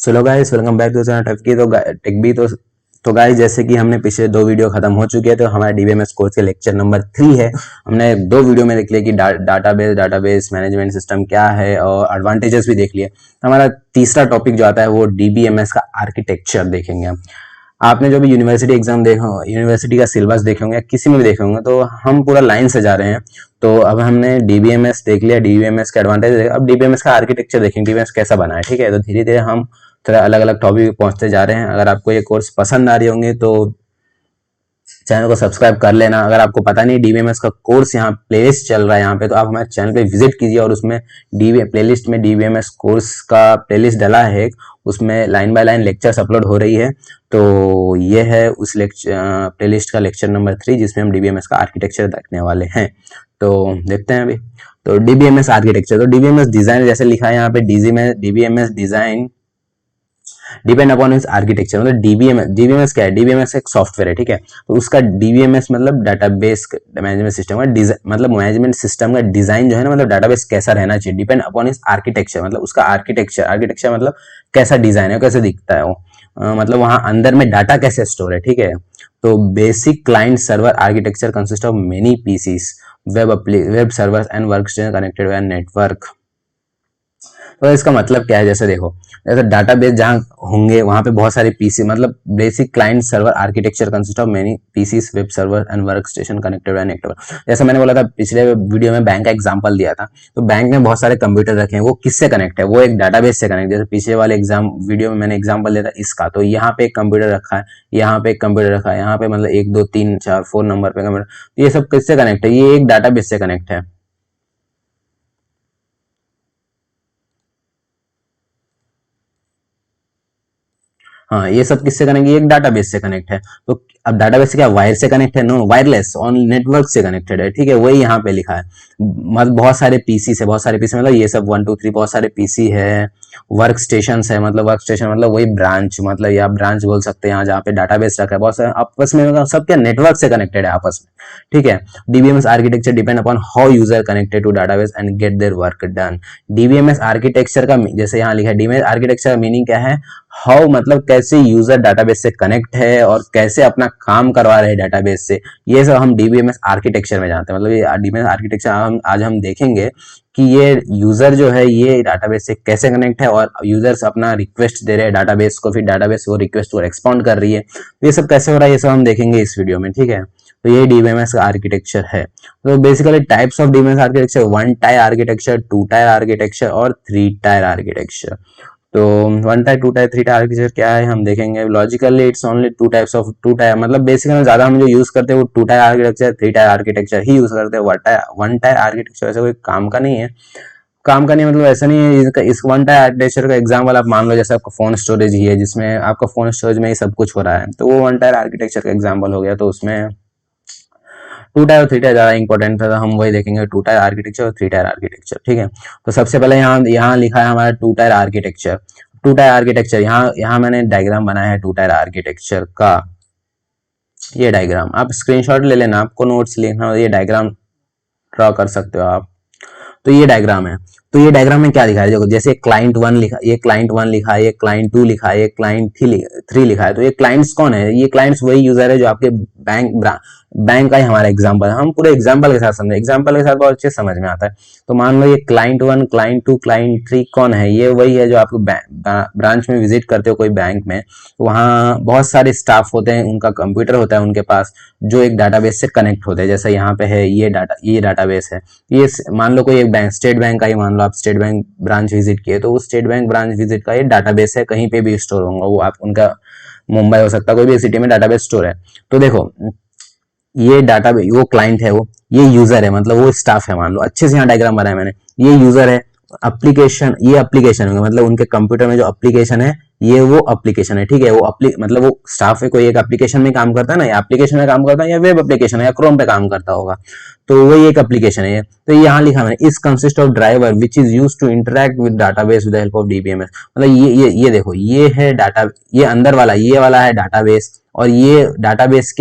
Hello guys, welcome back to channel tech B. तो guys, जैसे कि हमने पिछले 2 वीडियो खत्म हो चुके हैं, तो हमारे डीबीएमएस कोर्स के लेक्चर नंबर 3 है। हमने 2 वीडियो में देख लिया कि डाटाबेस मैनेजमेंट सिस्टम क्या है और एडवांटेजेस भी देख लिए। हमारा तीसरा टॉपिक जो आता है वो डीबीएमएस का आर्किटेक्चर देखेंगे हम। आपने जो भी यूनिवर्सिटी एग्जाम देखे हो, यूनिवर्सिटी का सिलेबस देखे होंगे, किसी में भी देखे होंगे, तो हम पूरा लाइन से जा रहे हैं। तो अब हमने डीबीएमएस देख लिया, डीबीएमएस का एडवांटेज, अब डीबीएमएस का आर्किटेक्चर देखेंगे, डीबीएमएस कैसा बना है। ठीक है, तो धीरे धीरे हम थोड़ा अलग अलग टॉपिक पहुंचते जा रहे हैं। अगर आपको ये कोर्स पसंद आ रही होंगे तो चैनल को सब्सक्राइब कर लेना। अगर आपको पता नहीं डीबीएमएस का कोर्स यहाँ प्लेलिस्ट चल रहा है यहाँ पे, तो आप हमारे चैनल पे विजिट कीजिए और उसमें प्लेलिस्ट में डीबीएमएस कोर्स का प्लेलिस्ट डला है एक, उसमें line by line lectures upload हो रही है। तो ये है उस लेक्चर प्लेलिस्ट का लेक्चर नंबर 3, जिसमें हम डीबीएमएस का आर्किटेक्चर देखने वाले हैं। तो देखते हैं अभी। तो डीबीएमएस आर्किटेक्चर, तो डीबीएमएस डिजाइन जैसे लिखा है यहाँ पे, डीबीएमएस डिजाइन डिपेंड अपॉन इस आर्किटेक्चर। मतलब डीबीएमएस क्या है? डीबीएमएस एक सॉफ्टवेयर है, ठीक है। तो उसका डीबीएमएस मतलब डाटाबेस मैनेजमेंट सिस्टम का मतलब मैनेजमेंट सिस्टम का डिजाइन जो है ना, मतलब डाटाबेस कैसा रहना चाहिए, डिपेंड अपॉन इस आर्किटेक्चर। मतलब उसका आर्किटेक्चर मतलब कैसा डिजाइन है, कैसे दिखता है वो, मतलब वहां अंदर में डाटा कैसे स्टोर है, ठीक है। तो basic client server architecture consist of many PCs, web servers and workstation connected by network. तो इसका मतलब क्या है? जैसे देखो, जैसे डाटाबेस जहाँ होंगे वहां पे बहुत सारे पीसी, मतलब basic client server architecture consist of many PCs, web server and work station connected by network. जैसे मैंने बोला था पिछले वीडियो में, बैंक का एग्जांपल दिया था। तो बैंक में बहुत सारे कंप्यूटर रखे हैं, वो किससे कनेक्ट है? वो एक डाटाबेस से कनेक्ट। जैसे पिछले वाले वीडियो में मैंने एग्जाम्पल दिया था इसका, तो यहाँ पे एक कंप्यूटर रखा है, यहाँ पे एक कंप्यूटर रखा है, यहाँ पे मतलब 1 2 3 4 4 नंबर पे कंप्यूटर। तो ये सब किससे कनेक्ट है? ये एक डाटाबेस से कनेक्ट है। हाँ, ये सब किससे कनेक्ट है? एक डाटाबेस से कनेक्ट है। तो अब डाटाबेस से क्या वायर से कनेक्ट है? नो, वायरलेस ऑन नेटवर्क से कनेक्टेड है, ठीक है। वही यहाँ पे लिखा है। मतलब बहुत सारे पीसी से, बहुत सारे पीसी मतलब ये सब 1 2 3 बहुत सारे पीसी है। वर्क स्टेशन है, मतलब वर्क स्टेशन मतलब वही ब्रांच, मतलब या ब्रांच बोल सकते हैं यहाँ जहाँ पे डाटाबेस रखा है। बहुत सारे आपस में, मतलब सब क्या नेटवर्क से कनेक्टेड है आपस में, ठीक है। DBMS architecture depend upon how user connected to database and get their work done. DBMS architecture का जैसे यहाँ लिखा है, डीबीएमएस आर्किटेक्चर का मीनिंग क्या है? हाउ मतलब कैसे यूजर डाटाबेस से कनेक्ट है और कैसे अपना काम करवा रहे हैं डाटाबेस से, ये सब हम डीबीएमएस आर्किटेक्चर में जानते हैं। मतलब ये डीबीएमएस आर्किटेक्चर आज हम देखेंगे कि ये यूजर जो है ये डाटाबेस से कैसे कनेक्ट है, और यूजर्स अपना रिक्वेस्ट दे रहे हैं डाटाबेस को, फिर डाटाबेस वो रिक्वेस्ट को रिस्पॉन्ड कर रही है। तो ये सब कैसे हो रहा है, ये सब हम देखेंगे इस वीडियो में, ठीक है। तो ये डीबीएमएस का आर्किटेक्चर है। तो basically types of DBMS architecture, 1 tier architecture, 2 tier architecture और 3 टायर आर्किटेक्चर। तो 1 टायर, 2 टायर, 3 टायर आर्किटेक्चर क्या है हम देखेंगे। Logically it's only 2 types of 2 tyre, मतलब बेसिकली ज्यादा हम जो यूज करते हैं वो 2 टायर आर्किटेक्चर, 3 टायर आर्किटेक्चर ही यूज करते हैं। 1 टायर आर्किटेक्चर ऐसा कोई काम का नहीं है। काम का नहीं मतलब ऐसा नहीं है। इस 1 टायर आर्किटेक्चर का एग्जाम्पल आप मान लो, जैसे आपका फोन स्टोरेज ही है, जिसमें आपका फोन स्टोरेज में ही सब कुछ हो रहा है, तो वो 1 टायर आर्किटेक्चर का एग्जाम्पल हो गया। तो उसमें 2 टायर और 3 टायर ज्यादा इंपॉर्टेंट था, तो हम वही देखेंगे 2 टायर आर्किटेक्चर और 3 टायर आर्किटेक्चर, ठीक है। तो सबसे पहले यहाँ लिखा है हमारा 2 टायर आर्किटेक्चर। 2 टायर आर्किटेक्चर, यहाँ मैंने डायग्राम बनाया है 2 टायर आर्किटेक्चर का। ये डायग्राम आप स्क्रीनशॉट ले लेना, आपको नोट्स लिखना, ये डायग्राम ड्रॉ कर सकते हो आप। तो ये डायग्राम है। तो ये डायग्राम में क्या दिखा है? देखो, जैसे क्लाइंट 1 लिखा, ये क्लाइंट 1 लिखा है, ये क्लाइंट 2 लिखा है, ये क्लाइंट 3 लिखा है। तो ये क्लाइंट्स कौन है? ये क्लाइंट्स वही यूजर है जो आपके बैंक का ही हमारा एग्जांपल है। हम पूरे एग्जांपल के साथ समझे, एग्जांपल के साथ बहुत अच्छे समझ में आता है। तो मान लो ये क्लाइंट 1, क्लाइंट 2, क्लाइंट 3 कौन है? ये वही है जो आपको ब्रांच में विजिट करते हो कोई बैंक में, तो वहाँ बहुत सारे स्टाफ होते हैं, उनका कंप्यूटर होता है उनके पास, जो एक डाटाबेस से कनेक्ट होते हैं। जैसे यहाँ पे है ये डाटाबेस है। ये मान लो कोई एक बैंक, स्टेट बैंक का ही मान लो, आप स्टेट बैंक ब्रांच विजिट किए, तो उस स्टेट बैंक ब्रांच विजिट का ये डाटाबेस है, कहीं पे भी स्टोर होगा वो, आप उनका मुंबई हो सकता है, कोई भी सिटी में डाटाबेस स्टोर है। तो देखो, ये डाटाबेस, वो क्लाइंट है, वो ये यूजर है, मतलब वो स्टाफ है। मान लो अच्छे से यहाँ डायग्राम बनाया मैंने, ये यूजर है। एप्लीकेशन, ये एप्लीकेशन होगा, मतलब उनके कंप्यूटर में जो एप्लीकेशन है ये वो एप्लीकेशन है, ठीक है। वो मतलब वो स्टाफ है, कोई एक एप्लीकेशन में काम करता है ना, या एप्लीकेशन में काम करता है, या वेब एप्लीकेशन है, या क्रोम पे काम करता होगा, तो वही एक एप्लीकेशन है। तो यहाँ लिखा मैंने, इस consist of driver which is use to interact with database with the help of DBMS. मतलब ये देखो, ये है डाटा, ये अंदर वाला, ये वाला है डाटाबेस, और ये डाटाबेस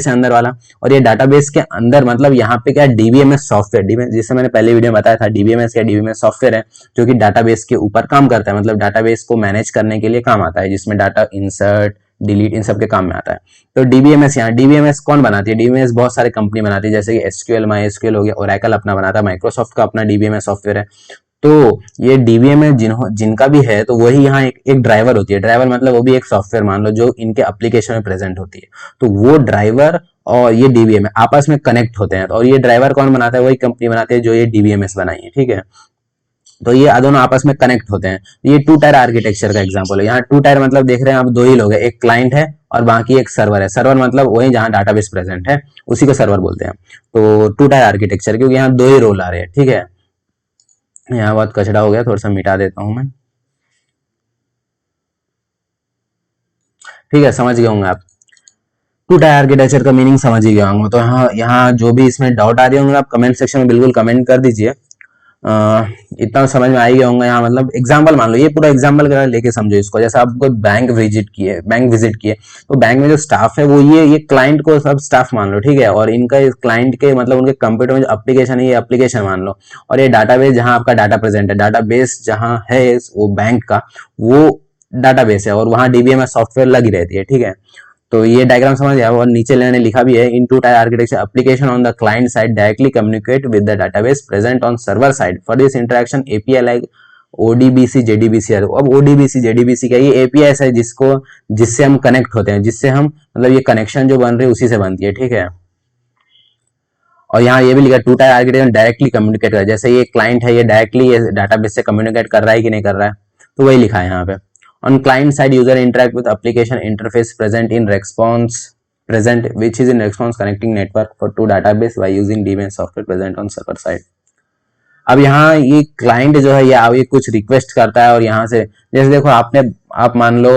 है अंदर वाला, और ये डाटाबेस के अंदर मतलब यहाँ पे क्या है, डीबीएमएस सॉफ्टवेयर, डीबीएमएस जिससे मैंने पहले वीडियो में बताया था, डीबीएमएस क्या, डीबीएमएस सॉफ्टवेयर है जो कि डाटाबेस के ऊपर काम करता है, मतलब डाटाबेस को मैनेज करने के लिए काम आता है, जिसमें डाटा इंसर्ट डिलीट इन सब के काम में आता है। तो डीबीएमएस, यहाँ डीबीएमएस कौन बनाती है, डीबीएमएस बहुत सारी कंपनी बनाती है, जैसे कि एसक्यूएल, माई एसक्यूएल हो गया, ओरेकल अपना बनाता है, माइक्रोसॉफ्ट का अपना डीबीएमएस सॉफ्टवेयर है। तो ये डीबीएमएस जिनका भी है, तो वही यहाँ एक ड्राइवर होती है, ड्राइवर मतलब वो भी एक सॉफ्टवेयर मान लो जो इनके एप्लीकेशन में प्रेजेंट होती है। तो वो ड्राइवर और ये डीबीएमएस आपस में कनेक्ट होते हैं, और ये ड्राइवर कौन बनाता है, वही कंपनी बनाती है जो ये डीबीएमएस बनाई है, ठीक है। तो ये दोनों आपस में कनेक्ट होते हैं। ये टू टायर आर्किटेक्चर का एग्जांपल है। यहाँ टू टायर मतलब देख रहे हैं आप, दो ही लोग हैं, एक क्लाइंट है और बाकी एक सर्वर है। सर्वर मतलब वही जहाँ डाटाबेस प्रेजेंट है उसी को सर्वर बोलते हैं। तो टू टायर आर्किटेक्चर, क्योंकि यहाँ दो ही रोल आ रहे हैं, ठीक है। यहाँ बहुत कचरा हो गया, थोड़ा सा मिटा देता हूं मैं, ठीक है, समझ गए होंगे आप। टू टायर आर्किटेक्चर का मीनिंग समझ ही गए होंगे। तो यहाँ जो भी इसमें डाउट आ रही होंगे आप कमेंट सेक्शन में बिल्कुल कमेंट कर दीजिए। इतना समझ में आ ही गया होंगे। यहाँ मतलब एग्जांपल मान लो, ये पूरा एग्जांपल लेके समझो इसको। जैसे आप कोई बैंक विजिट किए, तो बैंक में जो स्टाफ है वो ये क्लाइंट को सब स्टाफ मान लो, ठीक है। और इनका क्लाइंट के मतलब उनके कंप्यूटर में जो एप्लीकेशन है ये एप्लीकेशन मान लो, और ये डाटाबेस जहाँ आपका डाटा प्रेजेंट है, डाटाबेस जहाँ है वो बैंक का, वो डाटाबेस है, और वहाँ डीबीएमएस सॉफ्टवेयर लगी रहती है, ठीक है। तो ये डायग्राम समझ गया। और नीचे मैंने लिखा भी है, in two tier architecture application on the client side directly communicate with the database present on server side for this interaction API like ODBC JDBC. अब ओडीबीसी जेडीबीसी का ये एपीआई है जिससे हम कनेक्ट होते हैं, जिससे हम मतलब ये कनेक्शन जो बन रही है उसी से बनती है, ठीक है। और यहाँ ये भी लिखा two tier architecture directly communicate कर, जैसे ये क्लाइंट है ये डायरेक्टली ये डाटाबेस से कम्युनिकेट कर रहा है कि नहीं कर रहा है, तो वही लिखा है यहाँ पे। On client side, user interact with application interface present which is in response connecting network for two database by using DBMS software present on server side। अब यहाँ ये क्लाइंट जो है ये कुछ रिक्वेस्ट करता है, और यहाँ से जैसे देखो आप मान लो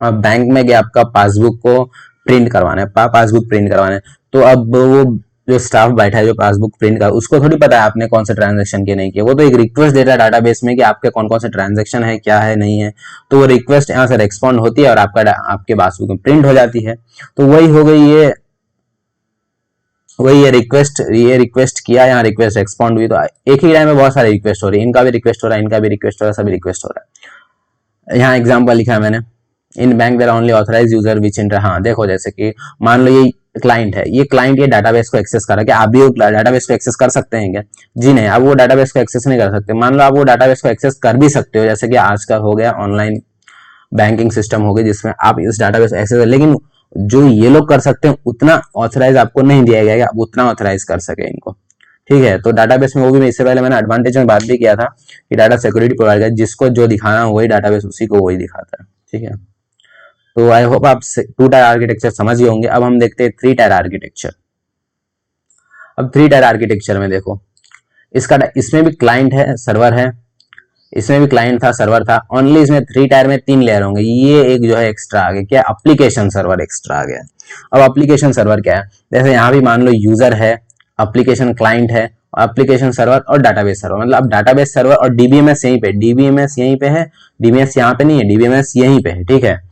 बैंक में गया, आपका पासबुक को प्रिंट करवाना है, पासबुक प्रिंट करवाना है। तो अब वो जो स्टाफ बैठा है जो पासबुक प्रिंट कर, उसको थोड़ी पता है आपने कौन से ट्रांजैक्शन किए नहीं किए। वो तो एक रिक्वेस्ट देता है डाटाबेस में कि आपके कौन कौन से ट्रांजैक्शन है, क्या है, नहीं है। तो वो रिक्वेस्ट यहाँ से रेस्पॉन्ड होती है और आपके पासबुक में प्रिंट हो जाती है। तो वही हो गई ये रिक्वेस्ट किया, यहाँ रिक्वेस्ट रेस्पॉन्ड हुई। तो एक ही टाइम में बहुत सारे रिक्वेस्ट हो रही है, इनका भी रिक्वेस्ट हो रहा है, इनका भी रिक्वेस्ट हो रहा है, सभी रिक्वेस्ट हो रहा है। यहाँ एग्जाम्पल लिखा है मैंने, in bank there only authorise user which enter. हाँ देखो, जैसे कि मान लो ये क्लाइंट है, ये क्लाइंट ये डाटाबेस को एक्सेस कर रहा है। क्या आप भी डाटाबेस को एक्सेस कर सकते हैं क्या? जी नहीं, आप वो डाटाबेस को एक्सेस नहीं कर सकते। मान लो आप वो डाटाबेस को एक्सेस कर भी सकते हो, जैसे कि आजकल हो गया ऑनलाइन बैंकिंग सिस्टम हो गया जिसमें आप इस डाटाबेस एक्सेस, लेकिन जो ये लोग कर सकते हैं उतना ऑथराइज आपको नहीं दिया गया कि आप उतना ऑथराइज कर सके इनको, ठीक है। तो डाटाबेस में वो भी, इससे पहले मैंने एडवांटेज में बात भी किया था कि डाटा सिक्योरिटी प्रोवाइड कर, जिसको जो दिखाना वही डाटाबेस उसी को वही दिखाता है, ठीक है। तो आई होप आप टू टायर आर्किटेक्चर समझ गए होंगे। अब हम देखते हैं थ्री टायर आर्किटेक्चर। अब थ्री टायर आर्किटेक्चर में देखो, इसमें भी क्लाइंट है, सर्वर है, इसमें भी क्लाइंट था, सर्वर था। ओनली इसमें थ्री टायर में 3 लेयर होंगे। ये एक जो है एक्स्ट्रा आ गया, क्या? एप्लीकेशन सर्वर एक्स्ट्रा आ गया। अब एप्लीकेशन सर्वर क्या है? जैसे यहाँ भी मान लो यूजर है, एप्लीकेशन क्लाइंट है, एप्लीकेशन सर्वर और डाटाबेस सर्वर। मतलब अब डाटाबेस सर्वर और डीबीएमएस यहीं पे, डीबीएमएस यहीं पे है, डीबीएमएस यहाँ पे नहीं है, डीबीएमएस यहीं पे है, ठीक है।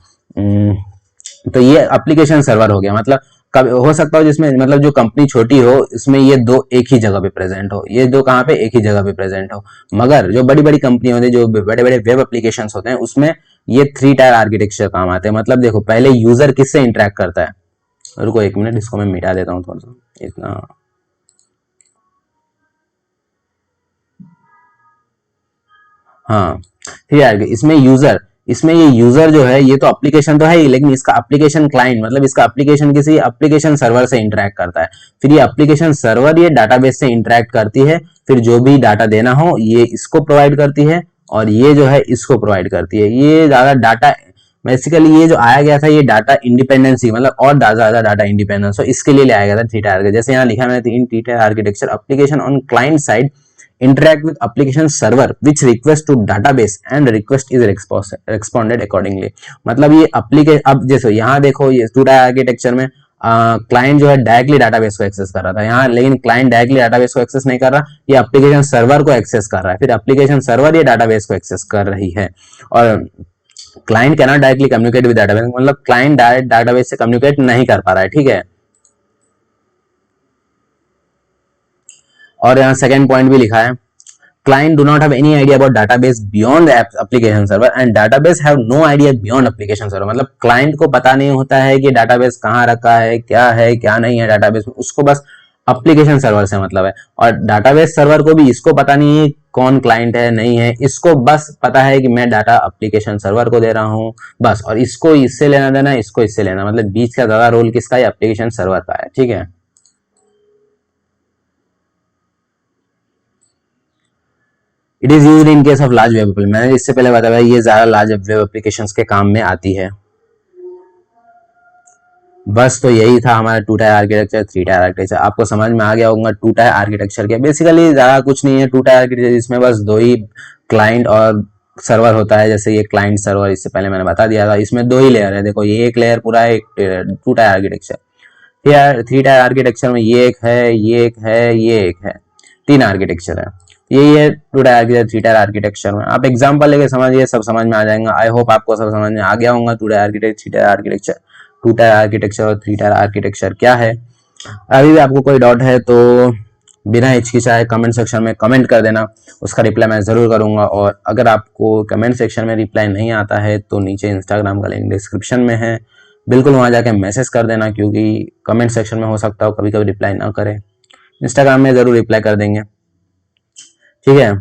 तो ये एप्लीकेशन सर्वर हो गया। मतलब कब हो सकता हो जिसमें मतलब जो कंपनी छोटी हो इसमें ये दो एक ही जगह पे प्रेजेंट हो, ये दो कहाँ पे, एक ही जगह पे प्रेजेंट हो। मगर जो बड़ी बड़ी कंपनी होती है, जो बड़े बड़े वेब एप्लीकेशंस होते हैं, उसमें ये थ्री टायर आर्किटेक्चर काम आते हैं। मतलब देखो, पहले यूजर किससे इंटरेक्ट करता है, रुको एक मिनट, इसको मैं मिटा देता हूँ थोड़ा सा इतना। हाँ, ठीक है। इसमें ये यूजर जो है, ये तो एप्लीकेशन तो है ही, लेकिन इसका एप्लीकेशन क्लाइंट मतलब इसका एप्लीकेशन किसी एप्लीकेशन सर्वर से इंटरेक्ट करता है। फिर ये एप्लीकेशन सर्वर ये डाटाबेस से इंटरेक्ट करती है, फिर जो भी डाटा देना हो ये इसको प्रोवाइड करती है, और ये जो है इसको प्रोवाइड करती है। ये ज्यादा डाटा बेसिकली ये जो आया गया था, ये डाटा इंडिपेंडेंसी मतलब और ज्यादा डाटा इंडिपेंडेंस हो, इसके लिए आया गया था थ्री टायर। जैसे यहाँ लिखा मैंने, in three tier architecture application on client side interact with application server which request to database and request is responded accordingly। मतलब ये एप्लीकेशन, अब जैसे यहाँ देखो, ये टू टायर आर्किटेक्चर में क्लाइंट जो है डायरेक्टली डाटाबेस को एक्सेस कर रहा था यहाँ, लेकिन क्लाइंट डायरेक्टली डाटाबेस को एक्सेस नहीं कर रहा, ये एप्लीकेशन सर्वर को एक्सेस कर रहा है, फिर एप्लीकेशन सर्वर ये डाटाबेस को एक्सेस कर रही है। और client cannot directly communicate with database, मतलब क्लाइंट डायरेक्ट डाटाबेस से कम्युनिकेट नहीं कर पा रहा है, ठीक है। और यहाँ सेकंड पॉइंट भी लिखा है, client do not have any idea about database beyond the application server and database have no idea beyond application server, मतलब client को पता नहीं होता है कि database कहाँ रखा है क्या नहीं है database में, उसको बस application server से मतलब है। और database server को भी इसको पता नहीं है कौन client है नहीं है, इसको बस पता है कि मैं डाटा application server को दे रहा हूँ बस, और इसको इससे लेना देना, इसको इससे लेना, मतलब बीच का ज्यादा रोल किसका है, application server का है, ठीक है। It is used in case of large web application, मैंने इससे पहले बताया ये ज्यादा लार्ज वेब एप्लीकेशंस के काम में आती है। बस तो यही था हमारा 2 टायर आर्किटेक्चर 3 टायर आर्किटेक्चर, आपको समझ में आ गया होगा 2 टायर आर्किटेक्चर के। बेसिकली ज्यादा कुछ नहीं है 2 टायर आर्किटेक्चर, इसमें बस दो ही क्लाइंट और सर्वर होता है। जैसे ये क्लाइंट सर्वर इससे पहले मैंने बता दिया था, इसमें दो ही लेयर है, देखो ये एक लेयर पूरा है, एक 2 टायर आर्किटेक्चर। 3 टायर आर्किटेक्चर में ये एक है, ये एक है, ये एक है, 3 आर्किटेक्चर है। यही है 2 टायर आर्किटेक्चर 3 टायर आर्किटेक्चर में। आप एग्जांपल लेके समझिए, सब समझ में आ जाएगा। आई होप आपको सब समझ में आ गया होगा 2 tier architecture 3 tier architecture, 2 tier architecture और 3 टायर आर्किटेक्चर क्या है। अभी भी आपको कोई डाउट है तो बिना हिचकिचाए कमेंट सेक्शन में कमेंट कर देना, उसका रिप्लाई मैं जरूर करूंगा। और अगर आपको कमेंट सेक्शन में रिप्लाई नहीं आता है तो नीचे इंस्टाग्राम का लिंक डिस्क्रिप्शन में है, बिल्कुल वहां जाके मैसेज कर देना, क्योंकि कमेंट सेक्शन में हो सकता हो कभी कभी रिप्लाई ना करे, इंस्टाग्राम में जरूर रिप्लाई कर देंगे, ठीक है।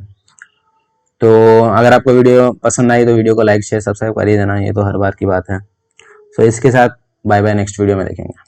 तो अगर आपको वीडियो पसंद आई तो वीडियो को लाइक शेयर सब्सक्राइब कर ही देना, ये तो हर बार की बात है। तो इसके साथ बाय बाय, नेक्स्ट वीडियो में देखेंगे।